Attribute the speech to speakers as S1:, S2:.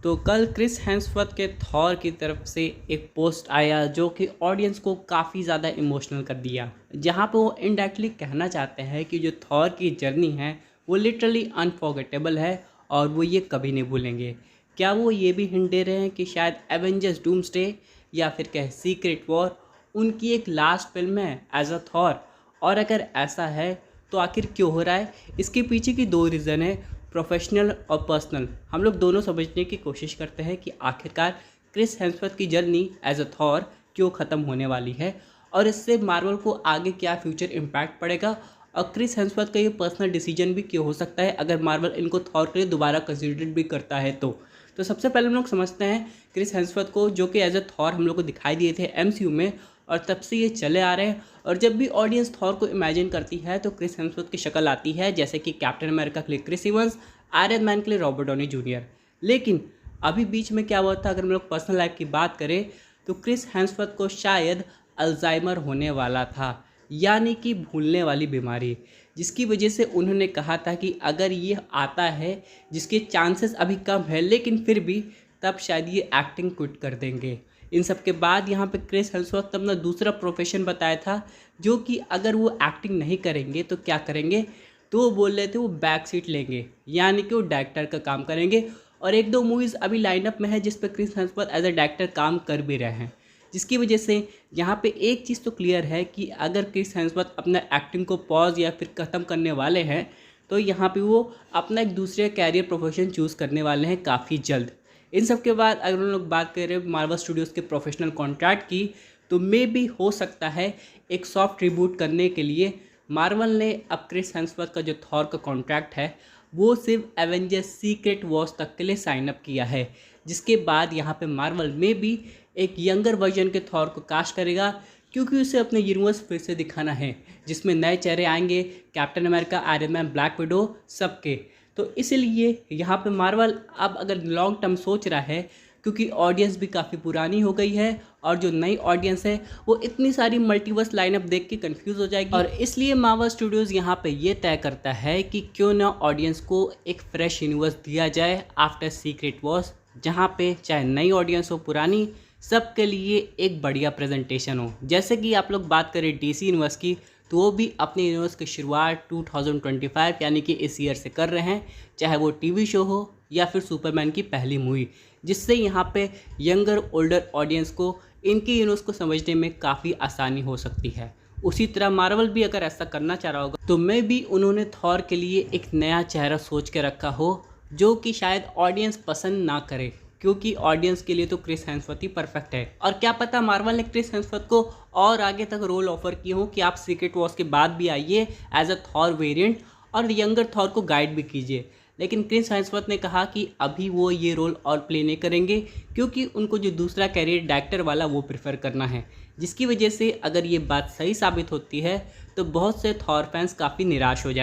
S1: तो कल Chris Hemsworth के थॉर की तरफ से एक पोस्ट आया जो कि ऑडियंस को काफ़ी ज़्यादा इमोशनल कर दिया, जहाँ पे वो इनडायरेक्टली कहना चाहते हैं कि जो थॉर की जर्नी है वो लिटरली अनफॉरगेटेबल है और वो ये कभी नहीं भूलेंगे। क्या वो ये भी हिंट दे रहे हैं कि शायद एवेंजर्स डूम्सडे या फिर कह सीक्रेट वॉर उनकी एक लास्ट फिल्म है एज अ थॉर? और अगर ऐसा है तो आखिर क्यों हो रहा है? इसके पीछे की दो रीज़न है, प्रोफेशनल और पर्सनल। हम लोग दोनों समझने की कोशिश करते हैं कि आखिरकार क्रिस हेम्सवर्थ की जर्नी एज अ थॉर क्यों ख़त्म होने वाली है और इससे मार्वल को आगे क्या फ्यूचर इम्पैक्ट पड़ेगा, और क्रिस हेम्सवर्थ का ये पर्सनल डिसीजन भी क्यों हो सकता है अगर मार्वल इनको थॉर के लिए दोबारा कंसिडर भी करता है तो सबसे पहले हम लोग समझते हैं क्रिस हेम्सवर्थ को, जो कि एज अ थॉर हम लोग को दिखाई दिए थे एमसीयू में और तब से ये चले आ रहे हैं। और जब भी ऑडियंस थॉर को इमेजिन करती है तो क्रिस हेम्सवर्थ की शक्ल आती है, जैसे कि कैप्टन अमेरिका के लिए क्रिस इवंस, आयरन मैन के लिए रॉबर्ट डॉनी जूनियर। लेकिन अभी बीच में क्या हुआ था, अगर हम लोग पर्सनल लाइफ की बात करें तो क्रिस हेम्सवर्थ को शायद अल्जाइमर होने वाला था, यानी कि भूलने वाली बीमारी, जिसकी वजह से उन्होंने कहा था कि अगर ये आता है, जिसके चांसेस अभी कम है लेकिन फिर भी, तब शायद ये एक्टिंग क्विट कर देंगे। इन सब के बाद यहाँ पे क्रिस हेम्सवर्थ ने अपना दूसरा प्रोफेशन बताया था, जो कि अगर वो एक्टिंग नहीं करेंगे तो क्या करेंगे, तो वो बोल रहे थे वो बैक सीट लेंगे, यानी कि वो डायरेक्टर का काम करेंगे। और एक दो मूवीज़ अभी लाइनअप में है जिस पर Chris Hemsworth as a director काम कर भी रहे हैं, जिसकी वजह से यहाँ पे एक चीज़ तो क्लियर है कि अगर क्रिस हेम्सवर्थ अपना एक्टिंग को पॉज या फिर ख़त्म करने वाले हैं तो यहाँ पे वो अपना एक दूसरे कैरियर प्रोफेशन चूज़ करने वाले हैं काफ़ी जल्द। इन सब के बाद अगर हम लोग बात करें मार्वल स्टूडियोज़ के प्रोफेशनल कॉन्ट्रैक्ट की, तो मे भी हो सकता है एक सॉफ्ट रिबूट करने के लिए मार्वल ने अब क्रिस हेम्सवर्थ का जो थॉर का कॉन्ट्रैक्ट है वो सिर्फ एवेंजर्स सीक्रेट वॉर्स तक के लिए साइन अप किया है, जिसके बाद यहाँ पे मार्वल में भी एक यंगर वर्जन के थॉर को कास्ट करेगा, क्योंकि उसे अपने यूनिवर्स फिर से दिखाना है जिसमें नए चेहरे आएंगे, captain America, iron man, black window, सबके। तो इसीलिए यहाँ पे मार्वल अब अगर लॉन्ग टर्म सोच रहा है, क्योंकि ऑडियंस भी काफ़ी पुरानी हो गई है और जो नई ऑडियंस है वो इतनी सारी मल्टीवर्स लाइनअप देख के कंफ्यूज हो जाएगी, और इसलिए मार्वल स्टूडियोज़ यहाँ पे ये तय करता है कि क्यों ना ऑडियंस को एक फ्रेश यूनिवर्स दिया जाए आफ्टर सीक्रेट वॉर्स, जहाँ पे चाहे नई ऑडियंस हो पुरानी, सबके लिए एक बढ़िया प्रेजेंटेशन हो। जैसे कि आप लोग बात करें डीसी यूनिवर्स की, तो वो भी अपने यूनिवर्स की शुरुआत 2025 यानी कि इस ईयर से कर रहे हैं, चाहे वो टीवी शो हो या फिर सुपरमैन की पहली मूवी, जिससे यहाँ पे यंगर ओल्डर ऑडियंस को इनके यूनिवर्स को समझने में काफ़ी आसानी हो सकती है। उसी तरह मार्वल भी अगर ऐसा करना चाह रहा होगा तो मैं भी उन्होंने थॉर के लिए एक नया चेहरा सोच के रखा हो, जो कि शायद ऑडियंस पसंद ना करे, क्योंकि ऑडियंस के लिए तो क्रिस हेम्सवर्थ ही परफेक्ट है। और क्या पता मार्वल ने क्रिस हेम्सवर्थ को और आगे तक रोल ऑफर किए हो कि आप सीक्रेट वॉर्स के बाद भी आइए एज अ थॉर वेरिएंट और यंगर थॉर को गाइड भी कीजिए। लेकिन क्रिस हेम्सवर्थ ने कहा कि अभी वो ये रोल और प्ले नहीं करेंगे, क्योंकि उनको जो दूसरा कैरियर डायरेक्टर वाला वो प्रेफर करना है, जिसकी वजह से अगर ये बात सही साबित होती है तो बहुत से थॉर फैंस काफ़ी निराश हो जाए।